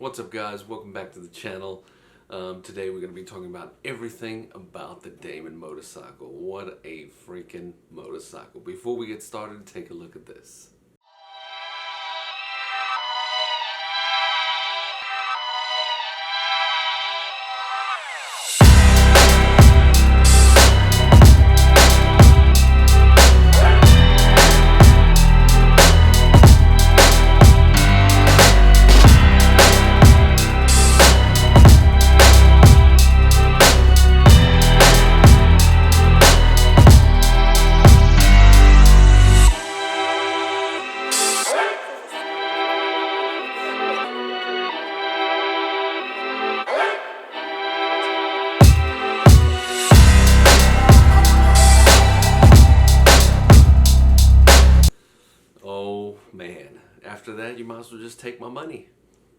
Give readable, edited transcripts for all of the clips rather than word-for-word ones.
What's up, guys? Welcome back to the channel. Today we're going to be talking about everything about the Damon motorcycle. What a freaking motorcycle. Before we get started, take a look at this. Oh man, after that you might as well just take my money.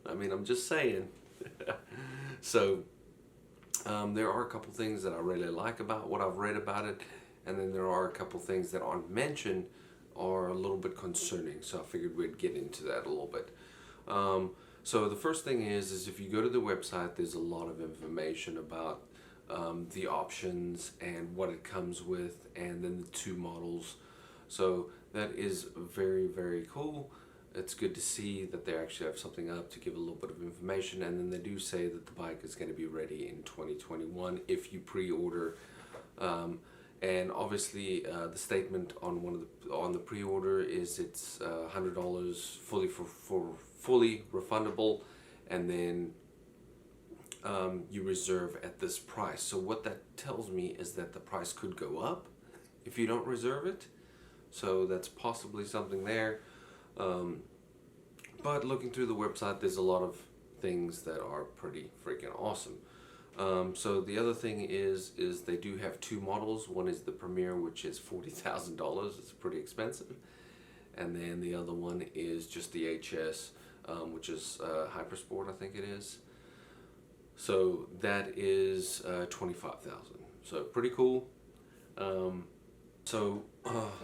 I mean, I'm just saying. So there are a couple things that I really like about what I've read about it, and then there are a couple things that aren't mentioned are a little bit concerning, so I figured we'd get into that a little bit. So the first thing is if you go to the website, there's a lot of information about the options and what it comes with, and then the two models. So that is very, very cool. It's good to see that they actually have something up to give a little bit of information, and then they do say that the bike is going to be ready in 2021 if you pre-order. And obviously, the statement on the pre-order is it's $100 fully refundable, and then you reserve at this price. So what that tells me is that the price could go up if you don't reserve it. So that's possibly something there. But looking through the website, there's a lot of things that are pretty freaking awesome. So the other thing is they do have two models. One is the Premier, which is $40,000. It's pretty expensive. And then the other one is just the HS, which is Hypersport, I think it is. So that is $25,000. So pretty cool.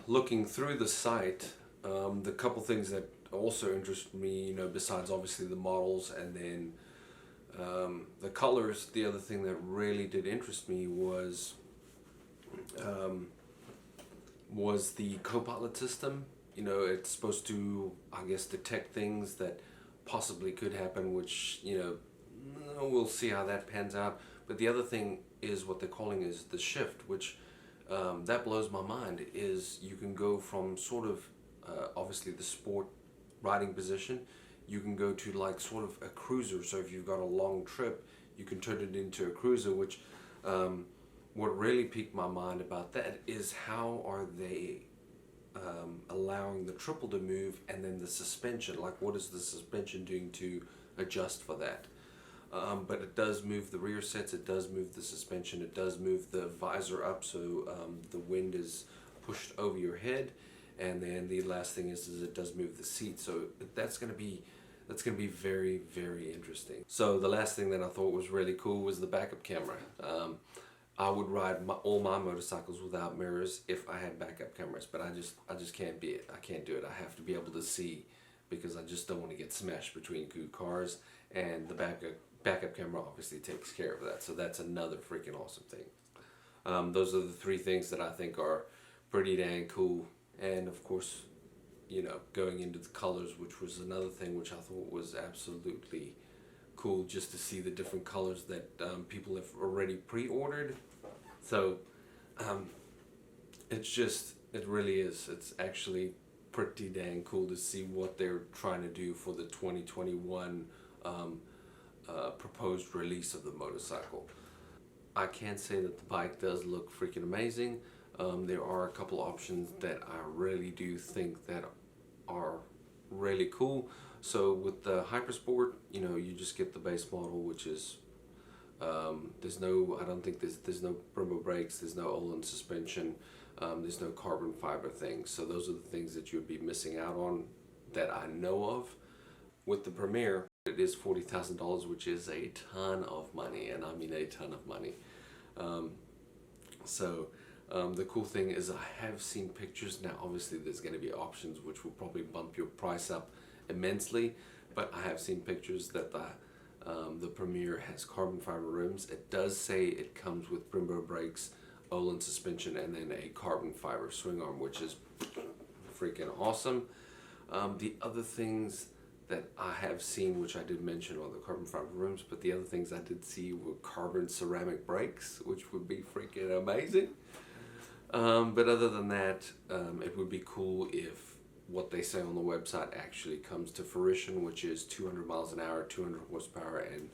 Looking through the site, the couple things that also interest me, besides obviously the models and then the colors, the other thing that really did interest me was the co-pilot system. It's supposed to, I guess, detect things that possibly could happen, which, we'll see how that pans out. But the other thing is what they're calling is the shift, which that blows my mind. Is you can go from sort of obviously the sport riding position, you can go to like sort of a cruiser. So if you've got a long trip, you can turn it into a cruiser, which what really piqued my mind about that is how are they allowing the triple to move, and then the suspension, like what is the suspension doing to adjust for that? But it does move the rear sets, it does move the suspension, it does move the visor up, so the wind is pushed over your head, and then the last thing is it does move the seat. So that's going to be very, very interesting. So the last thing that I thought was really cool was the backup camera. I would ride all my motorcycles without mirrors if I had backup cameras, but I just can't be it. I can't do it. I have to be able to see, because I just don't want to get smashed between two cars, and the backup camera obviously takes care of that. So that's another freaking awesome thing. Those are the three things that I think are pretty dang cool. And of course, going into the colors, which was another thing which I thought was absolutely cool, just to see the different colors that people have already pre-ordered. So it really is. It's actually pretty dang cool to see what they're trying to do for the 2021 proposed release of the motorcycle. I can say that the bike does look freaking amazing. There are a couple options that I really do think that are really cool. So with the Hypersport, you just get the base model, which is there's no Brembo brakes, there's no Olin suspension, there's no carbon fiber things. So those are the things that you'd be missing out on that I know of. With the Premier, it is $40,000, which is a ton of money, and I mean a ton of money. The cool thing is I have seen pictures. Now obviously there's going to be options which will probably bump your price up immensely, but I have seen pictures that the Premier has carbon fiber rims. It does say it comes with Brembo brakes, Olin suspension, and then a carbon fiber swing arm, which is freaking awesome. The other things that I have seen, which I did mention on the carbon fiber rims, but the other things I did see were carbon ceramic brakes, which would be freaking amazing. But other than that, it would be cool if what they say on the website actually comes to fruition, which is 200 miles an hour, 200 horsepower, and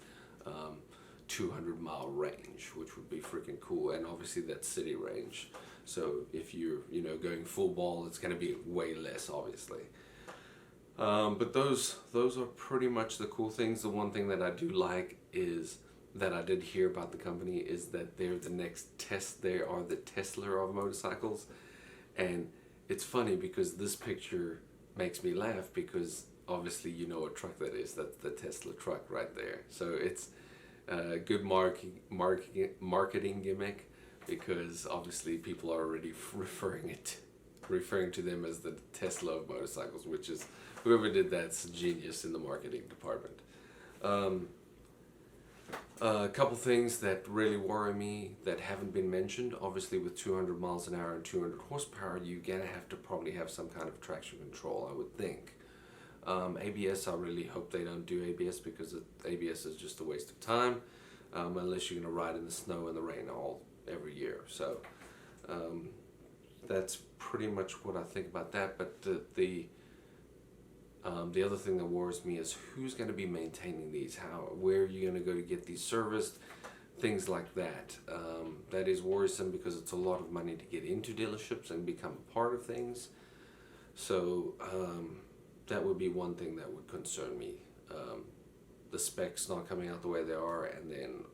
200-mile range, which would be freaking cool. And obviously that's city range. So if you're, going full ball, it's going to be way less, obviously. But those are pretty much the cool things. The one thing that I do like is that I did hear about the company is that they're the next they are the Tesla of motorcycles. And it's funny because this picture makes me laugh because obviously you know what truck that is. That's the Tesla truck right there. So it's a good marketing gimmick, because obviously people are already referring to them as the Tesla of motorcycles, which is, whoever did that's a genius in the marketing department. A couple things that really worry me that haven't been mentioned. Obviously with 200 miles an hour and 200 horsepower, you're gonna have to probably have some kind of traction control, I would think. ABS, I really hope they don't do ABS, because ABS is just a waste of time, unless you're gonna ride in the snow and the rain every year. So that's pretty much what I think about that. But the other thing that worries me is who's going to be maintaining these, where are you going to go to get these serviced, things like that. That is worrisome because it's a lot of money to get into dealerships and become a part of things. So that would be one thing that would concern me. The specs not coming out the way they are, and then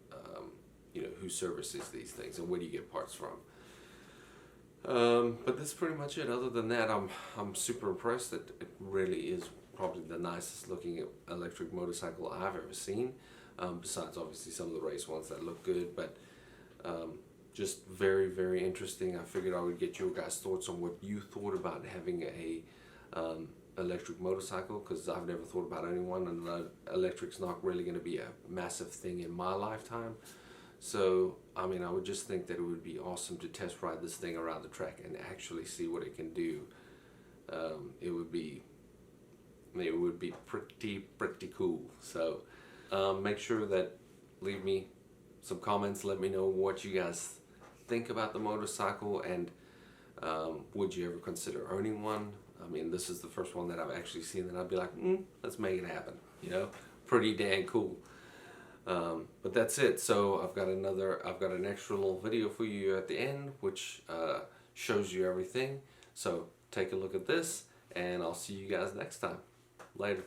who services these things and where do you get parts from. But that's pretty much it. Other than that, I'm super impressed. That it really is probably the nicest looking electric motorcycle I've ever seen, besides obviously some of the race ones that look good, but just very, very interesting. I figured I would get your guys' thoughts on what you thought about having a electric motorcycle, because I've never thought about anyone, and electric's not really going to be a massive thing in my lifetime. So, I mean, I would just think that it would be awesome to test ride this thing around the track and actually see what it can do. It would be pretty cool. So, make sure that leave me some comments. Let me know what you guys think about the motorcycle, and would you ever consider owning one? I mean, this is the first one that I've actually seen that I'd be like, let's make it happen. Pretty dang cool. But that's it. So I've got an extra little video for you at the end, which shows you everything. So take a look at this, and I'll see you guys next time. Later.